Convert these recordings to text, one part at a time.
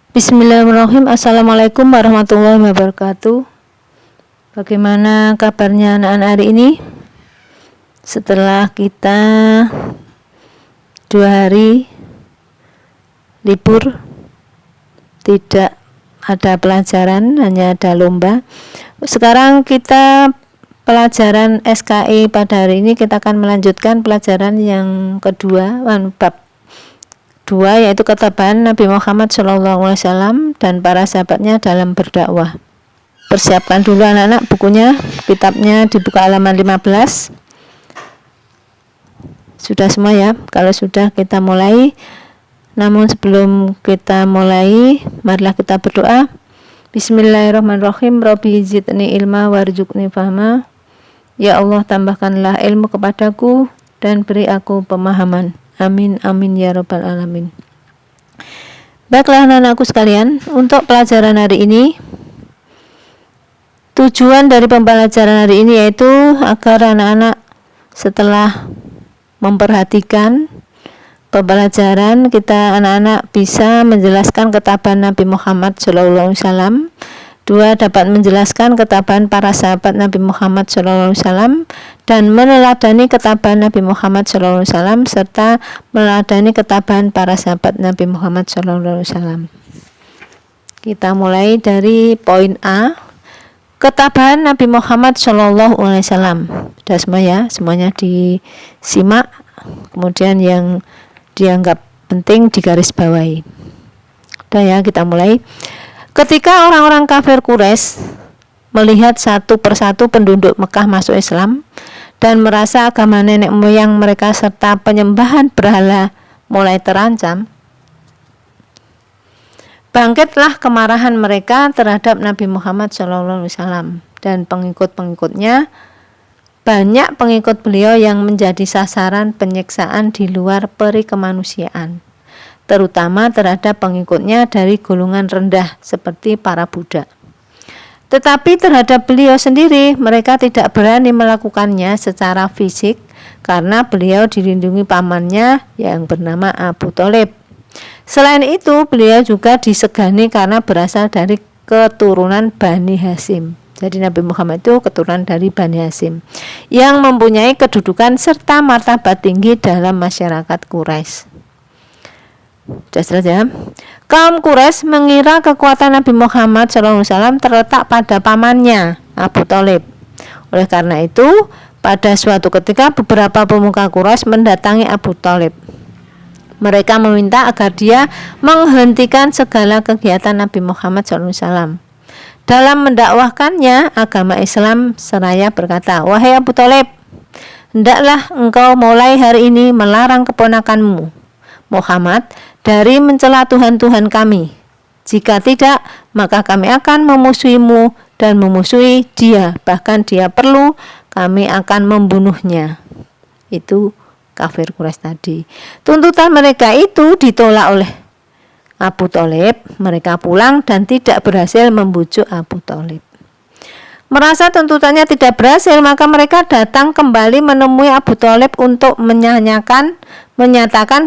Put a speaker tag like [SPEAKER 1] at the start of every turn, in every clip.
[SPEAKER 1] Bismillahirrahmanirrahim. Assalamualaikum warahmatullahi wabarakatuh. Bagaimana kabarnya anak-anak hari ini? Setelah kita 2 hari libur, tidak ada pelajaran, hanya ada lomba. Sekarang kita pelajaran SKI pada hari ini kita akan melanjutkan pelajaran yang kedua, bab 2, yaitu ketabahan Nabi Muhammad SAW dan para sahabatnya dalam berdakwah. Persiapkan dulu anak-anak bukunya, kitabnya dibuka halaman 15. Sudah semua ya? Kalau sudah kita mulai. Namun sebelum kita mulai, marilah kita berdoa. Bismillahirrahmanirrahim. Rabbi zidni ilma warzuqni fahma. Ya Allah, tambahkanlah ilmu kepadaku dan beri aku pemahaman. Amin, amin ya rabbal alamin. Baiklah anak-anakku sekalian, untuk pelajaran hari ini, tujuan dari pembelajaran hari ini yaitu agar anak-anak setelah memperhatikan pembelajaran kita, anak-anak bisa menjelaskan ketabahan Nabi Muhammad SAW. 2, dapat menjelaskan ketabahan para sahabat Nabi Muhammad SAW dan meneladani ketabahan Nabi Muhammad SAW serta meneladani ketabahan para sahabat Nabi Muhammad SAW. Kita mulai dari poin A, ketabahan Nabi Muhammad SAW. Sudah semua ya, semuanya disimak, kemudian yang dianggap penting digarisbawahi. Udah ya, kita mulai. Ketika orang-orang kafir Quraisy melihat satu persatu penduduk Mekah masuk Islam dan merasa agama nenek moyang mereka serta penyembahan berhala mulai terancam, bangkitlah kemarahan mereka terhadap Nabi Muhammad SAW dan pengikut-pengikutnya. Banyak pengikut beliau yang menjadi sasaran penyiksaan di luar peri kemanusiaan, terutama terhadap pengikutnya dari golongan rendah seperti para budak. Tetapi terhadap beliau sendiri, mereka tidak berani melakukannya secara fisik karena beliau dilindungi pamannya yang bernama Abu Thalib. Selain itu, beliau juga disegani karena berasal dari keturunan Bani Hashim. Jadi Nabi Muhammad itu keturunan dari Bani Hashim yang mempunyai kedudukan serta martabat tinggi dalam masyarakat Quraisy. Sudah jelas ya. Kaum Quraisy mengira kekuatan Nabi Muhammad SAW terletak pada pamannya Abu Thalib. Oleh karena itu, pada suatu ketika beberapa pemuka Quraisy mendatangi Abu Thalib. Mereka meminta agar dia menghentikan segala kegiatan Nabi Muhammad SAW. Dalam mendakwahkannya agama Islam seraya berkata, "Wahai Abu Thalib, hendaklah engkau mulai hari ini melarang keponakanmu Muhammad dari mencela Tuhan-Tuhan kami. Jika tidak, maka kami akan memusuhimu dan memusuhi dia. Bahkan dia perlu, kami akan membunuhnya." Itu kafir Quraisy tadi. Tuntutan mereka itu ditolak oleh Abu Thalib. Mereka pulang dan tidak berhasil membujuk Abu Thalib. Merasa tuntutannya tidak berhasil, maka mereka datang kembali menemui Abu Thalib untuk menyatakan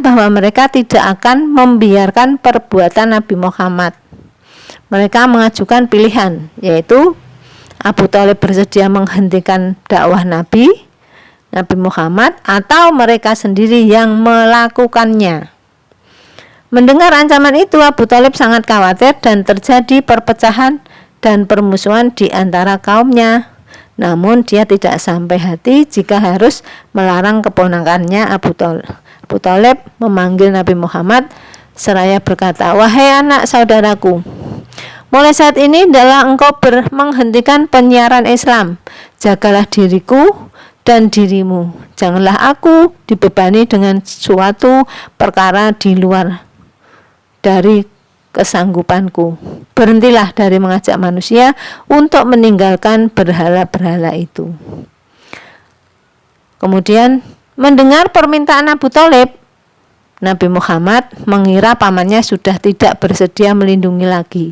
[SPEAKER 1] bahwa mereka tidak akan membiarkan perbuatan Nabi Muhammad. Mereka mengajukan pilihan, yaitu Abu Thalib bersedia menghentikan dakwah Nabi Muhammad atau mereka sendiri yang melakukannya. Mendengar ancaman itu, Abu Thalib sangat khawatir dan terjadi perpecahan dan permusuhan di antara kaumnya. Namun dia tidak sampai hati jika harus melarang keponakannya Abu Thalib. Abu Thalib memanggil Nabi Muhammad seraya berkata, "Wahai anak saudaraku, mulai saat ini adalah engkau menghentikan penyiaran Islam. Jagalah diriku dan dirimu. Janganlah aku dibebani dengan suatu perkara di luar dari kesanggupanku. Berhentilah dari mengajak manusia untuk meninggalkan berhala-berhala itu." Kemudian mendengar permintaan Abu Thalib, Nabi Muhammad mengira pamannya sudah tidak bersedia melindungi lagi.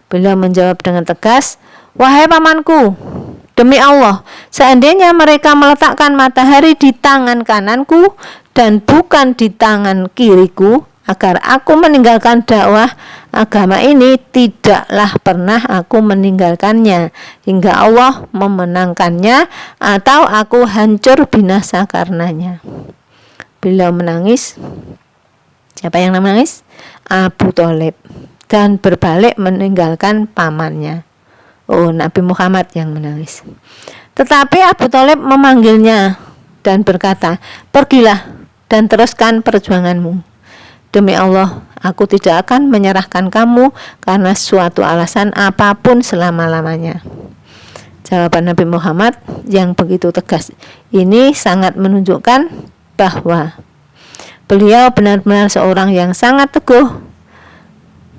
[SPEAKER 1] Beliau menjawab dengan tegas, "Wahai pamanku, demi Allah, seandainya mereka meletakkan matahari di tangan kananku dan bukan di tangan kiriku, agar aku meninggalkan dakwah agama ini, tidaklah pernah aku meninggalkannya hingga Allah memenangkannya atau aku hancur binasa karenanya. Beliau menangis. Siapa yang menangis? Abu Thalib, dan berbalik meninggalkan pamannya. Oh, Nabi Muhammad yang menangis. Tetapi Abu Thalib memanggilnya dan berkata, "Pergilah dan teruskan perjuanganmu. Demi Allah, aku tidak akan menyerahkan kamu karena suatu alasan apapun selama-lamanya." Jawaban Nabi Muhammad yang begitu tegas ini sangat menunjukkan bahwa beliau benar-benar seorang yang sangat teguh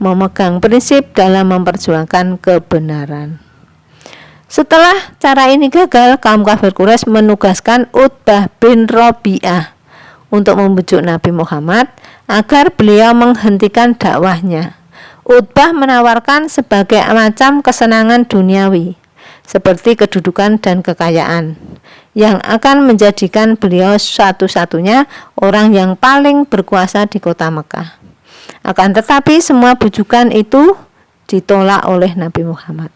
[SPEAKER 1] memegang prinsip dalam memperjuangkan kebenaran. Setelah cara ini gagal, kaum kafir Quraisy menugaskan Utbah bin Rabi'ah untuk membujuk Nabi Muhammad agar beliau menghentikan dakwahnya. Utbah menawarkan sebagai macam kesenangan duniawi, seperti kedudukan dan kekayaan, yang akan menjadikan beliau satu-satunya orang yang paling berkuasa di kota Mekah. Akan tetapi semua bujukan itu ditolak oleh Nabi Muhammad.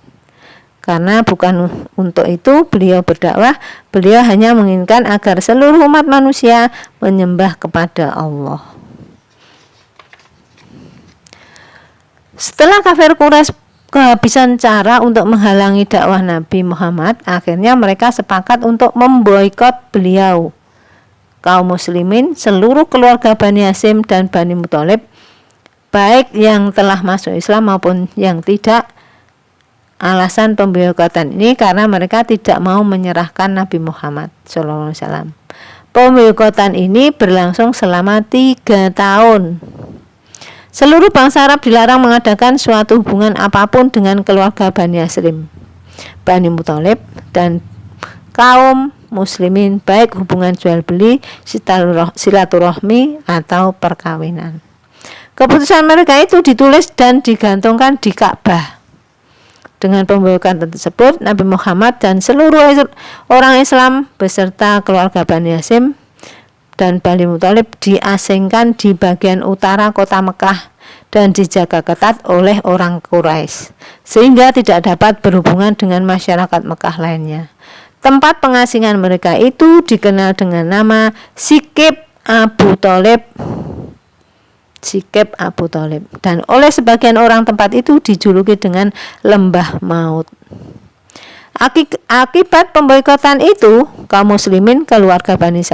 [SPEAKER 1] Karena bukan untuk itu beliau berdakwah, beliau hanya menginginkan agar seluruh umat manusia menyembah kepada Allah. Setelah kafir Quraisy kehabisan cara untuk menghalangi dakwah Nabi Muhammad, akhirnya mereka sepakat untuk memboikot beliau. Kaum muslimin, seluruh keluarga Bani Hashim dan Bani Muthalib, baik yang telah masuk Islam maupun yang tidak, alasan pemboikotan ini karena mereka tidak mau menyerahkan Nabi Muhammad SAW. Pemboikotan ini berlangsung selama 3 tahun. Seluruh bangsa Arab dilarang mengadakan suatu hubungan apapun dengan keluarga Bani Hashim, Bani Muthalib, dan kaum muslimin, baik hubungan jual beli, silaturahmi, atau perkawinan. Keputusan mereka itu ditulis dan digantungkan di Ka'bah. Dengan pemboikotan tersebut, Nabi Muhammad dan seluruh orang Islam beserta keluarga Bani Hashim dan Bani Muthalib diasingkan di bagian utara kota Mekah dan dijaga ketat oleh orang Quraisy, sehingga tidak dapat berhubungan dengan masyarakat Mekah lainnya. Tempat pengasingan mereka itu dikenal dengan nama Sikib Abu Thalib. Sikib Abu Thalib, dan oleh sebagian orang tempat itu dijuluki dengan Lembah Maut. Akibat pemboikotan itu, kaum muslimin, keluarga Bani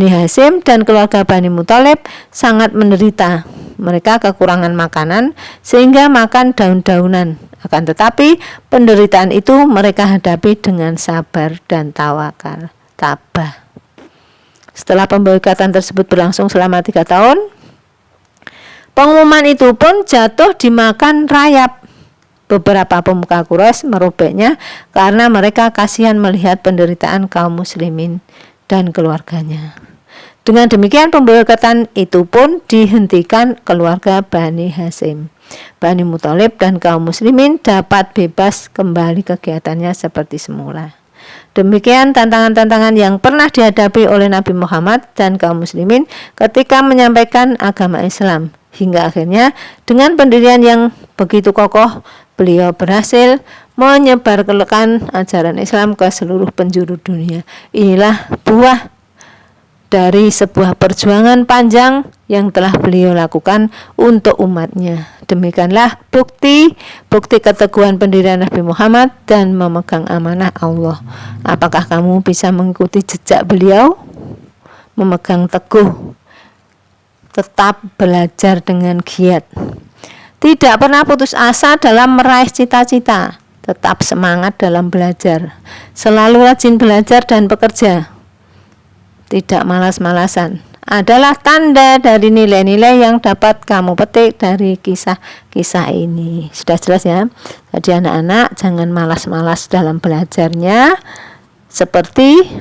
[SPEAKER 1] Hashim dan keluarga Bani Muthalib sangat menderita. Mereka kekurangan makanan sehingga makan daun-daunan. Akan tetapi penderitaan itu mereka hadapi dengan sabar dan tawakal, tabah. Setelah pemboikotan tersebut berlangsung selama 3 tahun, pengumuman itu pun jatuh dimakan rayap. Beberapa pemuka Quraisy merobeknya karena mereka kasihan melihat penderitaan kaum muslimin dan keluarganya. Dengan demikian pemboikotan itu pun dihentikan. Keluarga Bani Hashim, Bani Muthalib, dan kaum muslimin dapat bebas kembali kegiatannya seperti semula. Demikian tantangan-tantangan yang pernah dihadapi oleh Nabi Muhammad dan kaum muslimin ketika menyampaikan agama Islam, hingga akhirnya dengan pendirian yang begitu kokoh, beliau berhasil menyebarkan ajaran Islam ke seluruh penjuru dunia. Inilah buah dari sebuah perjuangan panjang yang telah beliau lakukan untuk umatnya. Demikianlah bukti keteguhan pendirian Nabi Muhammad dan memegang amanah Allah. Apakah kamu bisa mengikuti jejak beliau? Memegang teguh, tetap belajar dengan giat, tidak pernah putus asa dalam meraih cita-cita, tetap semangat dalam belajar, selalu rajin belajar dan bekerja, tidak malas-malasan, adalah tanda dari nilai-nilai yang dapat kamu petik dari kisah-kisah ini. Sudah jelas ya? Jadi anak-anak jangan malas-malas dalam belajarnya, seperti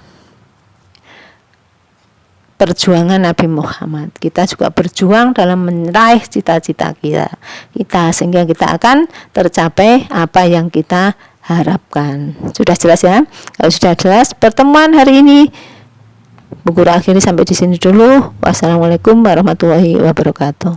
[SPEAKER 1] perjuangan Nabi Muhammad. Kita juga berjuang dalam meraih cita-cita kita sehingga kita akan tercapai apa yang kita harapkan. Sudah jelas ya? Kalau sudah jelas, pertemuan hari ini Bu Guru akhiri sampai di sini dulu. Wassalamualaikum warahmatullahi wabarakatuh.